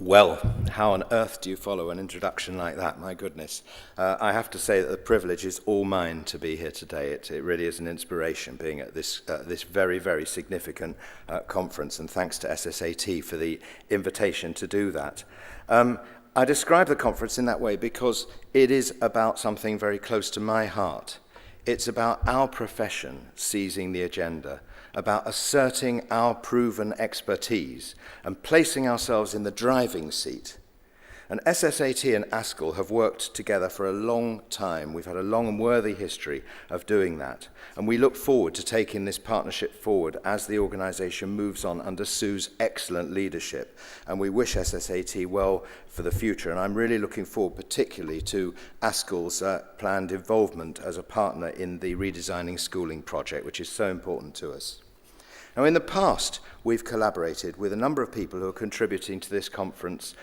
Well, how on earth do you follow an introduction like that? My goodness. I have to say that the privilege is all mine to be here today. It really is an inspiration being at this very, very significant conference, and thanks to SSAT for the invitation to do that. I describe the conference in that way because it is about something very close to my heart. It's about our profession seizing the agenda, about asserting our proven expertise and placing ourselves in the driving seat. And SSAT and ASCL have worked together for a long time. We've had a long and worthy history of doing that. And we look forward to taking this partnership forward as the organisation moves on under Sue's excellent leadership. And we wish SSAT well for the future. And I'm really looking forward particularly to ASCL's planned involvement as a partner in the Redesigning Schooling project, which is so important to us. Now, in the past, we've collaborated with a number of people who are contributing to this conference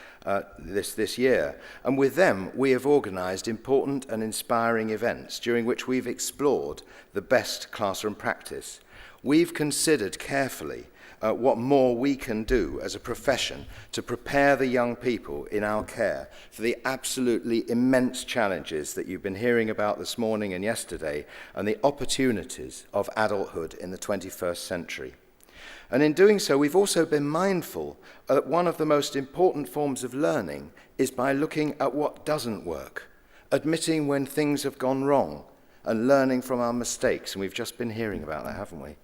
this year, and with them, we have organised important and inspiring events during which we've explored the best classroom practice. We've considered carefully what more we can do as a profession to prepare the young people in our care for the absolutely immense challenges that you've been hearing about this morning and yesterday, and the opportunities of adulthood in the 21st century. And in doing so, we've also been mindful that one of the most important forms of learning is by looking at what doesn't work, admitting when things have gone wrong, and learning from our mistakes. And we've just been hearing about that, haven't we?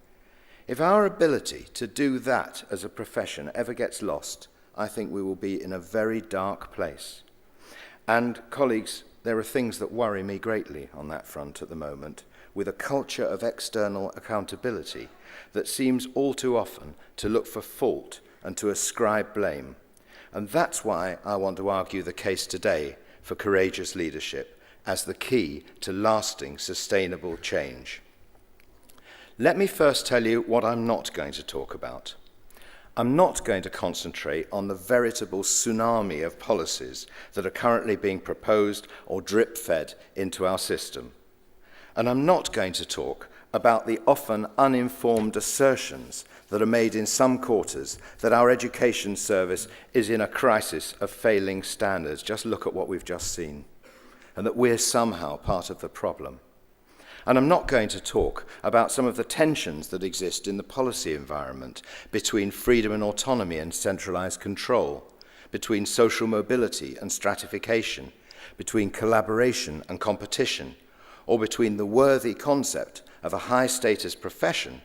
If our ability to do that as a profession ever gets lost, I think we will be in a very dark place. And colleagues, there are things that worry me greatly on that front at the moment, with a culture of external accountability that seems all too often to look for fault and to ascribe blame. And that's why I want to argue the case today for courageous leadership as the key to lasting, sustainable change. Let me first tell you what I'm not going to talk about. I'm not going to concentrate on the veritable tsunami of policies that are currently being proposed or drip-fed into our system. And I'm not going to talk about the often uninformed assertions that are made in some quarters that our education service is in a crisis of failing standards. Just look at what we've just seen, and that we're somehow part of the problem. And I'm not going to talk about some of the tensions that exist in the policy environment between freedom and autonomy and centralized control, between social mobility and stratification, between collaboration and competition, or between the worthy concept of a high-status profession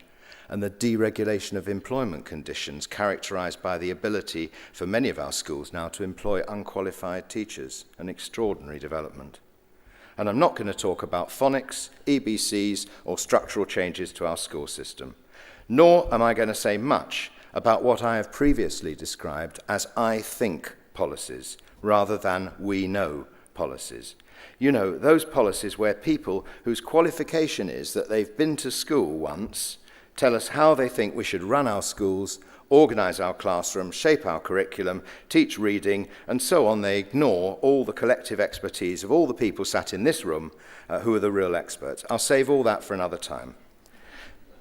and the deregulation of employment conditions characterized by the ability for many of our schools now to employ unqualified teachers, an extraordinary development. And I'm not going to talk about phonics, EBCs, or structural changes to our school system. Nor am I going to say much about what I have previously described as I think policies, rather than we know policies. You know, those policies where people whose qualification is that they've been to school once tell us how they think we should run our schools, organise our classroom, shape our curriculum, teach reading, and so on. They ignore all the collective expertise of all the people sat in this room who are the real experts. I'll save all that for another time.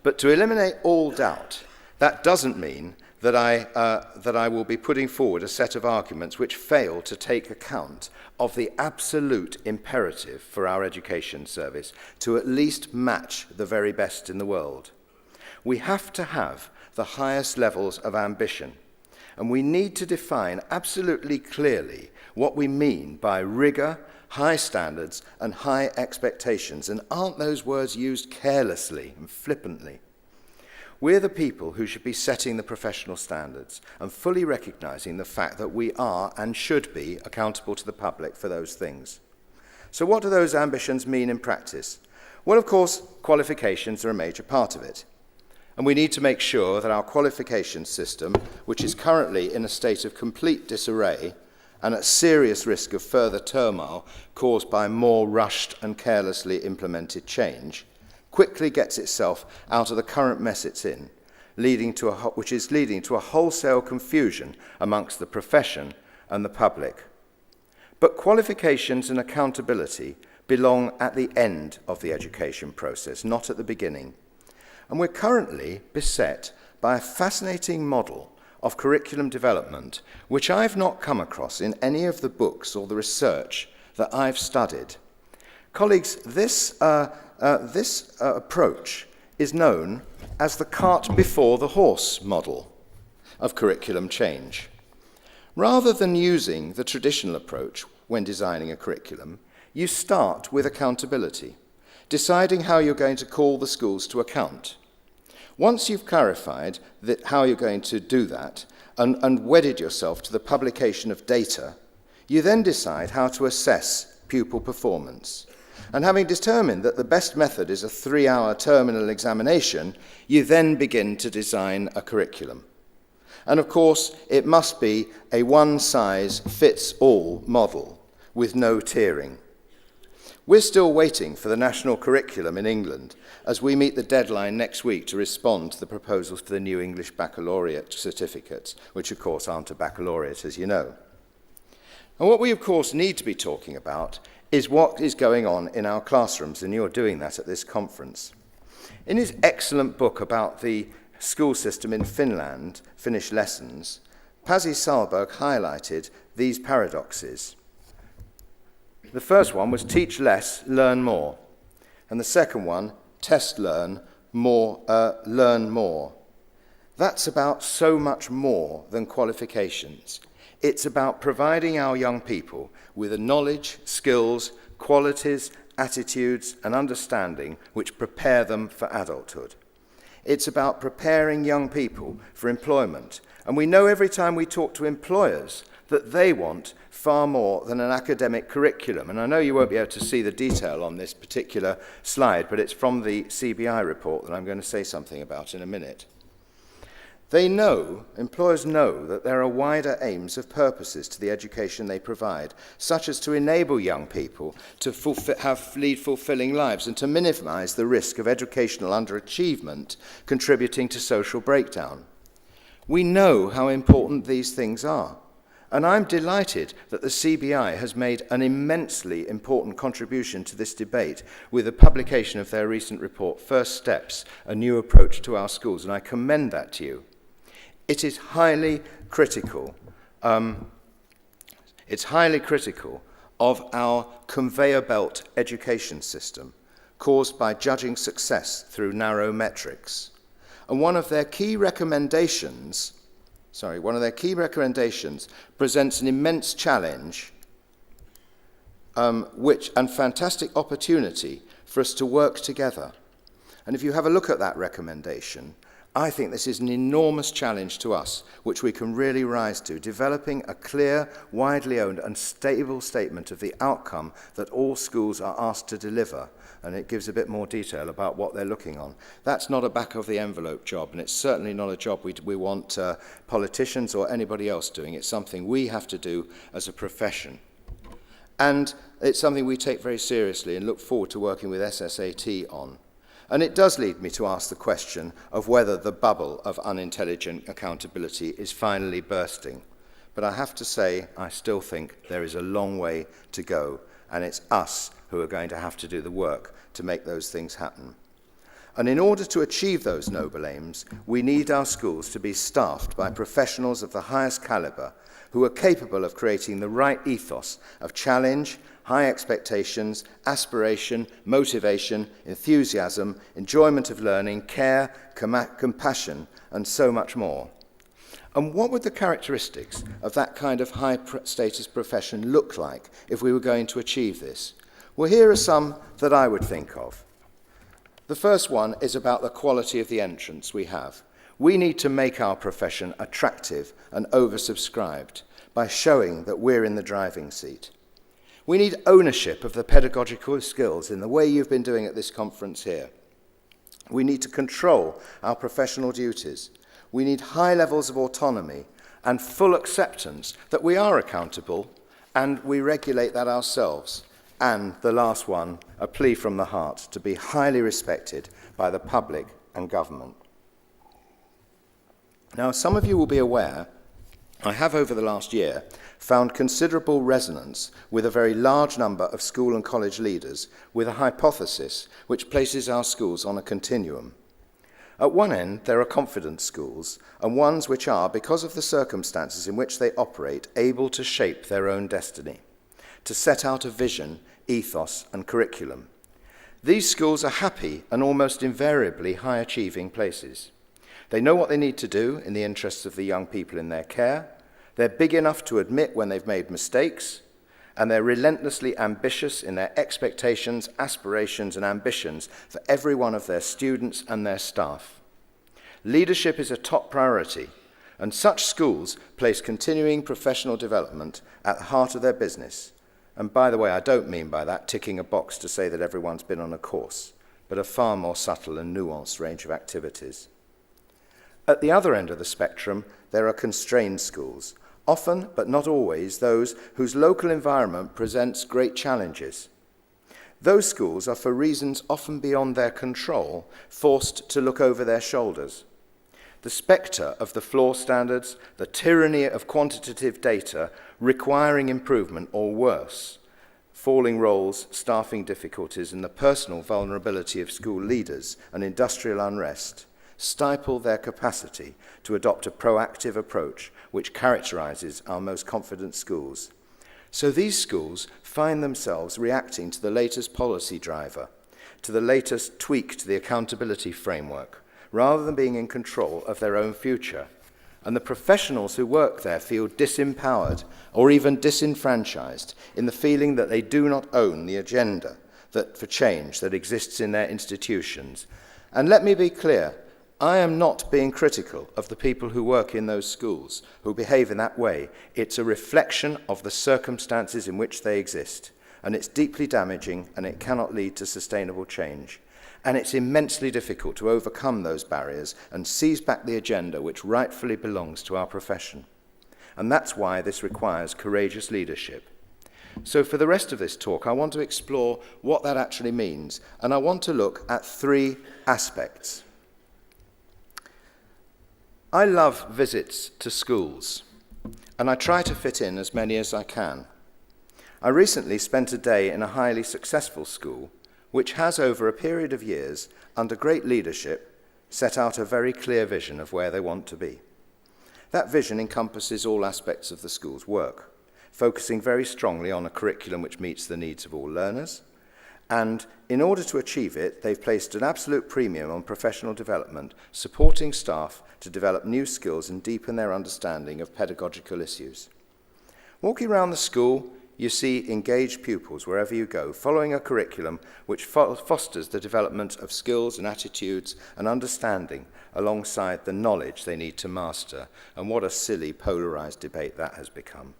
But to eliminate all doubt, that doesn't mean that I will be putting forward a set of arguments which fail to take account of the absolute imperative for our education service to at least match the very best in the world. We have to have the highest levels of ambition, and we need to define absolutely clearly what we mean by rigor, high standards, and high expectations. And aren't those words used carelessly and flippantly? We're the people who should be setting the professional standards and fully recognizing the fact that we are and should be accountable to the public for those things. So what do those ambitions mean in practice? Well, of course, qualifications are a major part of it. And we need to make sure that our qualification system, which is currently in a state of complete disarray and at serious risk of further turmoil caused by more rushed and carelessly implemented change, quickly gets itself out of the current mess it's in, which is leading to a wholesale confusion amongst the profession and the public. But qualifications and accountability belong at the end of the education process, not at the beginning. And we're currently beset by a fascinating model of curriculum development which I've not come across in any of the books or the research that I've studied. Colleagues, this approach is known as the cart before the horse model of curriculum change. Rather than using the traditional approach when designing a curriculum, you start with accountability, deciding how you're going to call the schools to account. Once you've clarified how you're going to do that and wedded yourself to the publication of data, you then decide how to assess pupil performance. And having determined that the best method is a 3-hour terminal examination, you then begin to design a curriculum. And of course, it must be a one-size-fits-all model with no tiering. We're still waiting for the national curriculum in England as we meet the deadline next week to respond to the proposals for the new English baccalaureate certificates, which of course aren't a baccalaureate, as you know. And what we of course need to be talking about is what is going on in our classrooms, and you're doing that at this conference. In his excellent book about the school system in Finland, Finnish Lessons, Pasi Sahlberg highlighted these paradoxes. The first one was teach less, learn more. And the second one, test learn more. That's about so much more than qualifications. It's about providing our young people with the knowledge, skills, qualities, attitudes, and understanding which prepare them for adulthood. It's about preparing young people for employment. And we know every time we talk to employers that they want far more than an academic curriculum. And I know you won't be able to see the detail on this particular slide, but it's from the CBI report that I'm going to say something about in a minute. Employers know that there are wider aims of purposes to the education they provide, such as to enable young people to lead fulfilling lives and to minimize the risk of educational underachievement contributing to social breakdown. We know how important these things are, and I'm delighted that the CBI has made an immensely important contribution to this debate with the publication of their recent report, First Steps, A New Approach to Our Schools, and I commend that to you. It is highly critical. It's highly critical of our conveyor belt education system caused by judging success through narrow metrics. And one of their key recommendations presents an immense challenge and fantastic opportunity for us to work together. And if you have a look at that recommendation, I think this is an enormous challenge to us, which we can really rise to, developing a clear, widely owned and stable statement of the outcome that all schools are asked to deliver. And it gives a bit more detail about what they're looking on. That's not a back-of-the-envelope job, and it's certainly not a job we want politicians or anybody else doing. It's something we have to do as a profession. And it's something we take very seriously and look forward to working with SSAT on. And it does lead me to ask the question of whether the bubble of unintelligent accountability is finally bursting. But I have to say, I still think there is a long way to go, and it's us who are going to have to do the work to make those things happen. And in order to achieve those noble aims, we need our schools to be staffed by professionals of the highest caliber who are capable of creating the right ethos of challenge, high expectations, aspiration, motivation, enthusiasm, enjoyment of learning, care, compassion, and so much more. And what would the characteristics of that kind of high-status profession look like if we were going to achieve this? Well, here are some that I would think of. The first one is about the quality of the entrants we have. We need to make our profession attractive and oversubscribed by showing that we're in the driving seat. We need ownership of the pedagogical skills in the way you've been doing at this conference here. We need to control our professional duties. We need high levels of autonomy and full acceptance that we are accountable and we regulate that ourselves. And the last one, a plea from the heart to be highly respected by the public and government. Now, some of you will be aware, I have over the last year found considerable resonance with a very large number of school and college leaders with a hypothesis which places our schools on a continuum. At one end, there are confidence schools, and ones which are, because of the circumstances in which they operate, able to shape their own destiny, to set out a vision, ethos, and curriculum. These schools are happy and almost invariably high-achieving places. They know what they need to do in the interests of the young people in their care. They're big enough to admit when they've made mistakes, and they're relentlessly ambitious in their expectations, aspirations, and ambitions for every one of their students and their staff. Leadership is a top priority, and such schools place continuing professional development at the heart of their business. And by the way, I don't mean by that ticking a box to say that everyone's been on a course, but a far more subtle and nuanced range of activities. At the other end of the spectrum, there are constrained schools, often, but not always, those whose local environment presents great challenges. Those schools are, for reasons often beyond their control, forced to look over their shoulders. The spectre of the floor standards, the tyranny of quantitative data requiring improvement or worse, falling roles, staffing difficulties, and the personal vulnerability of school leaders and industrial unrest stifle their capacity to adopt a proactive approach which characterizes our most confident schools. So these schools find themselves reacting to the latest policy driver, to the latest tweak to the accountability framework, rather than being in control of their own future. And the professionals who work there feel disempowered or even disenfranchised in the feeling that they do not own the agenda for change that exists in their institutions. And let me be clear, I am not being critical of the people who work in those schools, who behave in that way. It's a reflection of the circumstances in which they exist, and it's deeply damaging, and it cannot lead to sustainable change. And it's immensely difficult to overcome those barriers and seize back the agenda which rightfully belongs to our profession. And that's why this requires courageous leadership. So for the rest of this talk, I want to explore what that actually means, and I want to look at three aspects. I love visits to schools, and I try to fit in as many as I can. I recently spent a day in a highly successful school, which has, over a period of years, under great leadership, set out a very clear vision of where they want to be. That vision encompasses all aspects of the school's work, focusing very strongly on a curriculum which meets the needs of all learners. And in order to achieve it, they've placed an absolute premium on professional development, supporting staff to develop new skills and deepen their understanding of pedagogical issues. Walking around the school, you see engaged pupils wherever you go, following a curriculum which fosters the development of skills and attitudes and understanding alongside the knowledge they need to master. And what a silly, polarized debate that has become.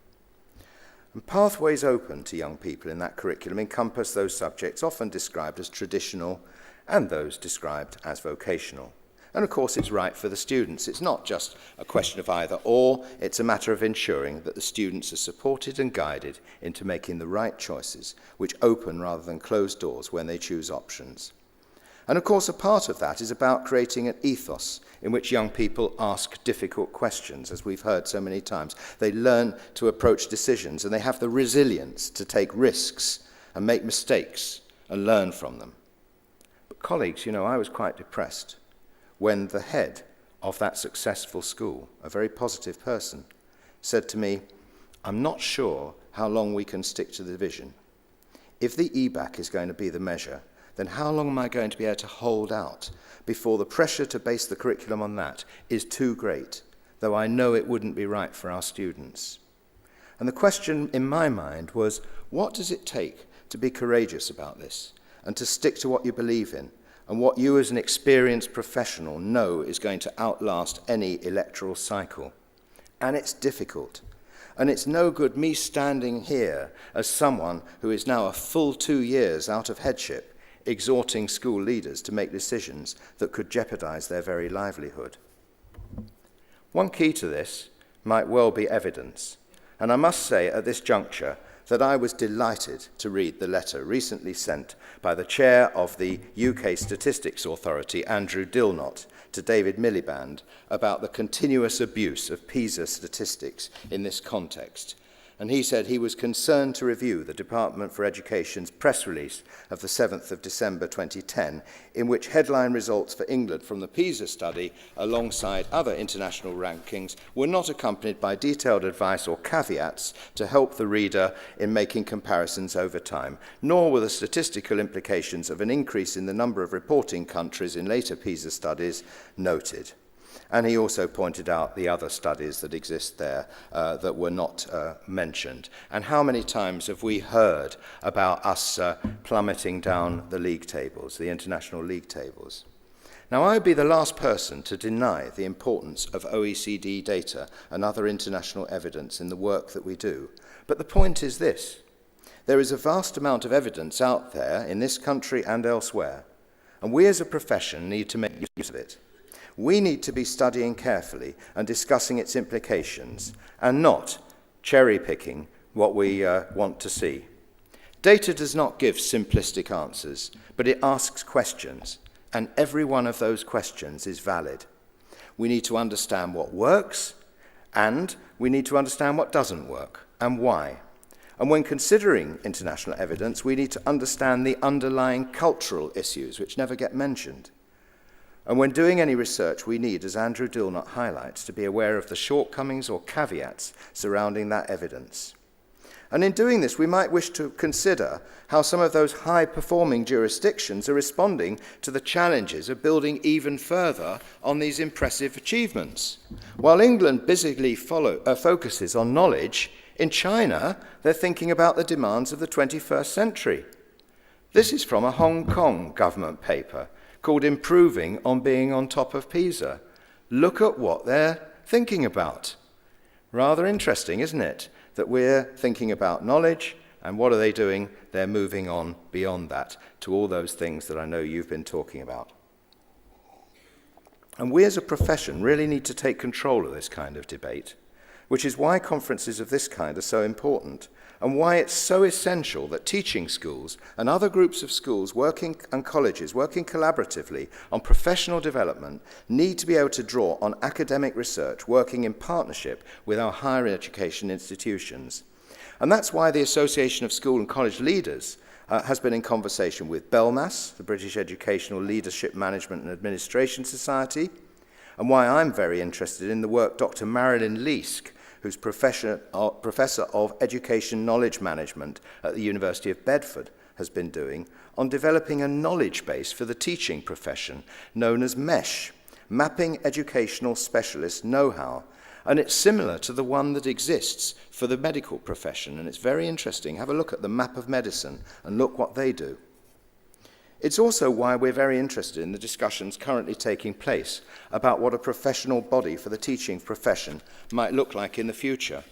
And pathways open to young people in that curriculum encompass those subjects often described as traditional and those described as vocational. And of course it's right for the students. It's not just a question of either or, it's a matter of ensuring that the students are supported and guided into making the right choices, which open rather than close doors when they choose options. And of course a part of that is about creating an ethos in which young people ask difficult questions, as we've heard so many times. They learn to approach decisions, and they have the resilience to take risks and make mistakes and learn from them. But colleagues, I was quite depressed when the head of that successful school, a very positive person, said to me, "I'm not sure how long we can stick to the vision. If the EBAC is going to be the measure, then how long am I going to be able to hold out before the pressure to base the curriculum on that is too great, though I know it wouldn't be right for our students?" And the question in my mind was, what does it take to be courageous about this and to stick to what you believe in and what you as an experienced professional know is going to outlast any electoral cycle? And it's difficult. And it's no good me standing here as someone who is now a full 2 years out of headship, exhorting school leaders to make decisions that could jeopardize their very livelihood. One key to this might well be evidence, and I must say at this juncture that I was delighted to read the letter recently sent by the chair of the UK Statistics Authority, Andrew Dilnot, to David Miliband about the continuous abuse of PISA statistics in this context. And he said he was concerned to review the Department for Education's press release of the 7th of December 2010, in which headline results for England from the PISA study, alongside other international rankings, were not accompanied by detailed advice or caveats to help the reader in making comparisons over time, nor were the statistical implications of an increase in the number of reporting countries in later PISA studies noted. And he also pointed out the other studies that exist there that were not mentioned. And how many times have we heard about us plummeting down the league tables, the international league tables? Now, I would be the last person to deny the importance of OECD data and other international evidence in the work that we do. But the point is this: there is a vast amount of evidence out there in this country and elsewhere, and we as a profession need to make use of it. We need to be studying carefully and discussing its implications, and not cherry-picking what we want to see. Data does not give simplistic answers, but it asks questions, and every one of those questions is valid. We need to understand what works, and we need to understand what doesn't work, and why. And when considering international evidence, we need to understand the underlying cultural issues, which never get mentioned. And when doing any research, we need, as Andrew Dilnot highlights, to be aware of the shortcomings or caveats surrounding that evidence. And in doing this, we might wish to consider how some of those high-performing jurisdictions are responding to the challenges of building even further on these impressive achievements. While England busily focuses on knowledge, in China, they're thinking about the demands of the 21st century. This is from a Hong Kong government paper called Improving on Being on Top of PISA. Look at what they're thinking about. Rather interesting, isn't it? That we're thinking about knowledge, and what are they doing? They're moving on beyond that to all those things that I know you've been talking about. And we as a profession really need to take control of this kind of debate, which is why conferences of this kind are so important, and why it's so essential that teaching schools and other groups of schools and colleges working collaboratively on professional development need to be able to draw on academic research working in partnership with our higher education institutions. And that's why the Association of School and College Leaders has been in conversation with BELMAS, the British Educational Leadership Management and Administration Society, and why I'm very interested in the work Dr. Marilyn Leask, who's Professor of Education Knowledge Management at the University of Bedford, has been doing on developing a knowledge base for the teaching profession known as MESH, Mapping Educational Specialist Know-How. And it's similar to the one that exists for the medical profession, and it's very interesting. Have a look at the map of medicine and look what they do. It's also why we're very interested in the discussions currently taking place about what a professional body for the teaching profession might look like in the future,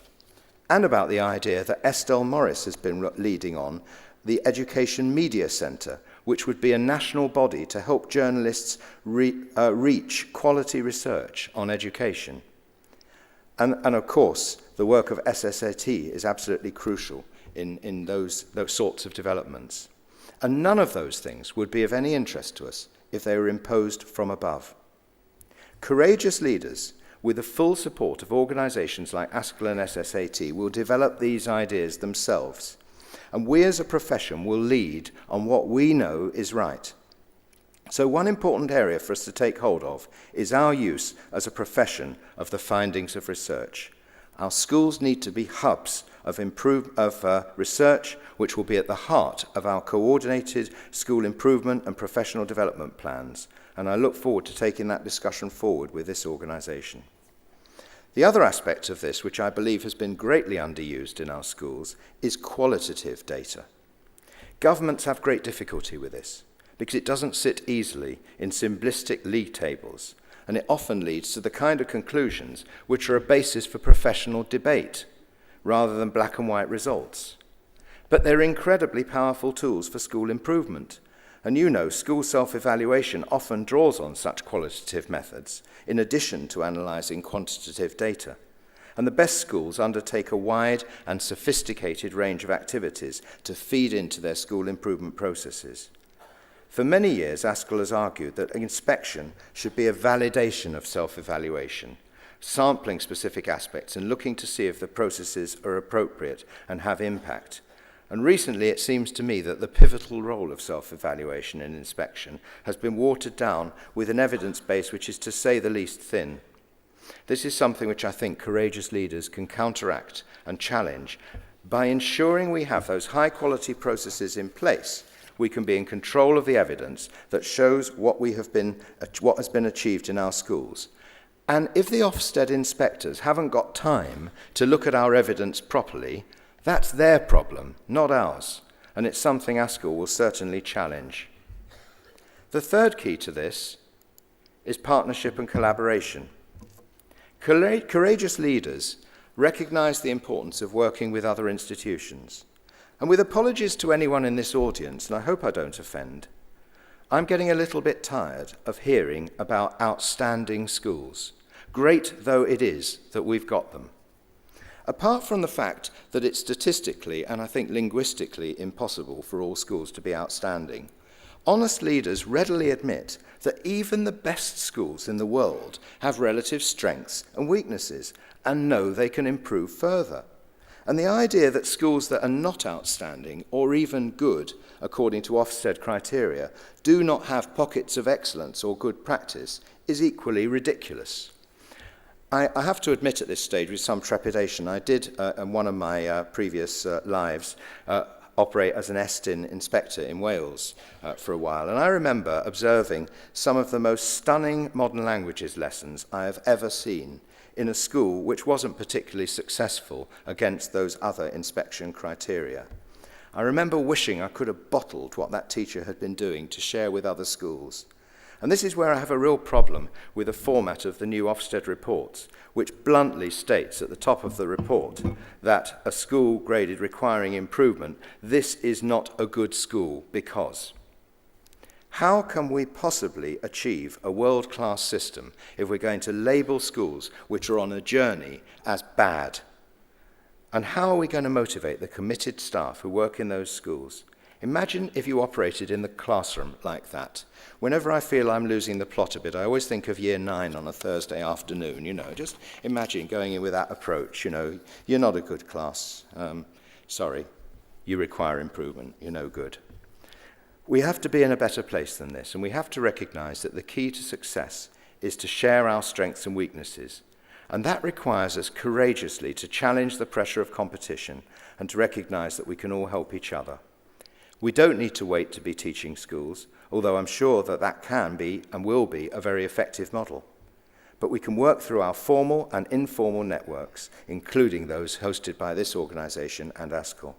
and about the idea that Estelle Morris has been leading on the Education Media Centre, which would be a national body to help journalists reach quality research on education. And of course, the work of SSAT is absolutely crucial in those sorts of developments. And none of those things would be of any interest to us if they were imposed from above. Courageous leaders, with the full support of organisations like ASCL and SSAT, will develop these ideas themselves. And we as a profession will lead on what we know is right. So one important area for us to take hold of is our use as a profession of the findings of research. Our schools need to be hubs of research, which will be at the heart of our coordinated school improvement and professional development plans. And I look forward to taking that discussion forward with this organisation. The other aspect of this, which I believe has been greatly underused in our schools, is qualitative data. Governments have great difficulty with this because it doesn't sit easily in simplistic league tables, and it often leads to the kind of conclusions which are a basis for professional debate rather than black and white results. But they're incredibly powerful tools for school improvement. And you know, school self-evaluation often draws on such qualitative methods, in addition to analysing quantitative data. And the best schools undertake a wide and sophisticated range of activities to feed into their school improvement processes. For many years, ASCL has argued that inspection should be a validation of self-evaluation, sampling specific aspects and looking to see if the processes are appropriate and have impact. And recently it seems to me that the pivotal role of self-evaluation and inspection has been watered down with an evidence base which is, to say the least, thin. This is something which I think courageous leaders can counteract and challenge. By ensuring we have those high-quality processes in place, we can be in control of the evidence that shows what has been achieved in our schools. And if the Ofsted inspectors haven't got time to look at our evidence properly, that's their problem, not ours. And it's something our school will certainly challenge. The third key to this is partnership and collaboration. Courageous leaders recognise the importance of working with other institutions. And with apologies to anyone in this audience, and I hope I don't offend, I'm getting a little bit tired of hearing about outstanding schools, great though it is that we've got them. Apart from the fact that it's statistically and I think linguistically impossible for all schools to be outstanding, honest leaders readily admit that even the best schools in the world have relative strengths and weaknesses and know they can improve further. And the idea that schools that are not outstanding or even good, according to Ofsted criteria, do not have pockets of excellence or good practice is equally ridiculous. I have to admit at this stage with some trepidation, I did, in one of my previous lives, operate as an ESTIN inspector in Wales for a while. And I remember observing some of the most stunning modern languages lessons I have ever seen in a school which wasn't particularly successful against those other inspection criteria. I remember wishing I could have bottled what that teacher had been doing to share with other schools. And this is where I have a real problem with the format of the new Ofsted reports, which bluntly states at the top of the report that a school graded requiring improvement, this is not a good school because. How can we possibly achieve a world-class system if we're going to label schools which are on a journey as bad? And how are we going to motivate the committed staff who work in those schools? Imagine if you operated in the classroom like that. Whenever I feel I'm losing the plot a bit, I always think of year 9 on a Thursday afternoon, just imagine going in with that approach, you're not a good class, sorry, you require improvement, you're no good. We have to be in a better place than this, and we have to recognise that the key to success is to share our strengths and weaknesses, and that requires us courageously to challenge the pressure of competition and to recognise that we can all help each other. We don't need to wait to be teaching schools, although I'm sure that can be and will be a very effective model. But we can work through our formal and informal networks, including those hosted by this organisation and ASCL.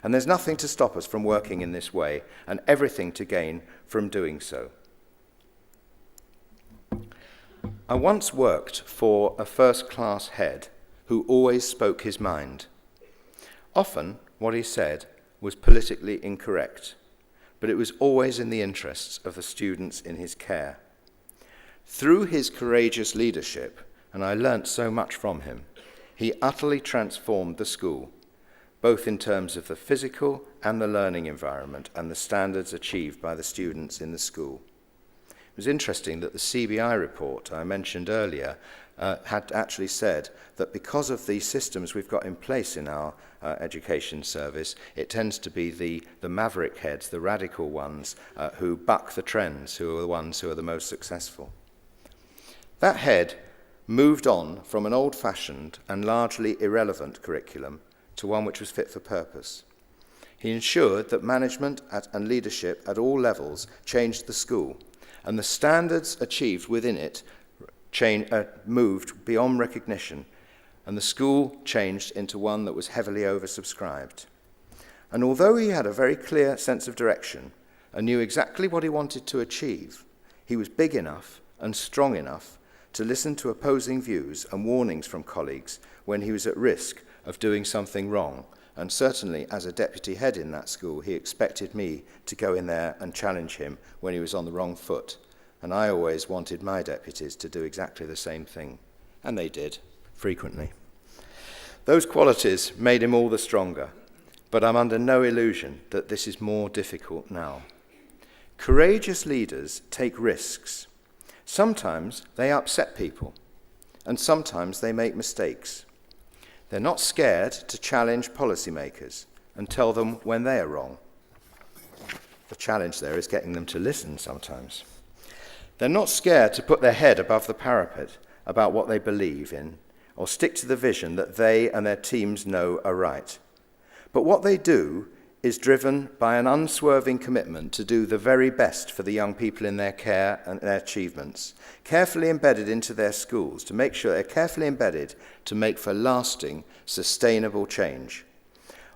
And there's nothing to stop us from working in this way, and everything to gain from doing so. I once worked for a first-class head who always spoke his mind. Often, what he said was politically incorrect, but it was always in the interests of the students in his care. Through his courageous leadership, and I learnt so much from him, he utterly transformed the school, both in terms of the physical and the learning environment and the standards achieved by the students in the school. It was interesting that the CBI report I mentioned earlier had actually said that because of the systems we've got in place in our education service, it tends to be the maverick heads, the radical ones, who buck the trends, who are the ones who are the most successful. That head moved on from an old-fashioned and largely irrelevant curriculum to one which was fit for purpose. He ensured that management and leadership at all levels changed the school, and the standards achieved within it moved beyond recognition, and the school changed into one that was heavily oversubscribed. And although he had a very clear sense of direction and knew exactly what he wanted to achieve, he was big enough and strong enough to listen to opposing views and warnings from colleagues when he was at risk of doing something wrong. And certainly as a deputy head in that school, he expected me to go in there and challenge him when he was on the wrong foot. And I always wanted my deputies to do exactly the same thing. And they did, frequently. Those qualities made him all the stronger, but I'm under no illusion that this is more difficult now. Courageous leaders take risks. Sometimes they upset people, and sometimes they make mistakes. They're not scared to challenge policymakers and tell them when they are wrong. The challenge there is getting them to listen sometimes. They're not scared to put their head above the parapet about what they believe in or stick to the vision that they and their teams know are right. But what they do is driven by an unswerving commitment to do the very best for the young people in their care and their achievements, carefully embedded into their schools to make sure they're carefully embedded to make for lasting, sustainable change.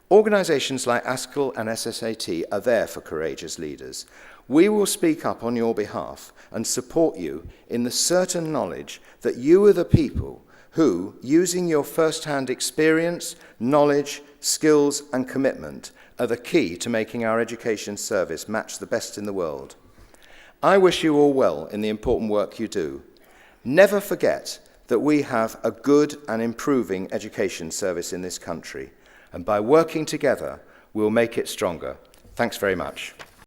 Organisations like ASCL and SSAT are there for courageous leaders. We will speak up on your behalf and support you in the certain knowledge that you are the people who, using your first-hand experience, knowledge, skills and commitment, are the key to making our education service match the best in the world. I wish you all well in the important work you do. Never forget that we have a good and improving education service in this country, and by working together, we'll make it stronger. Thanks very much.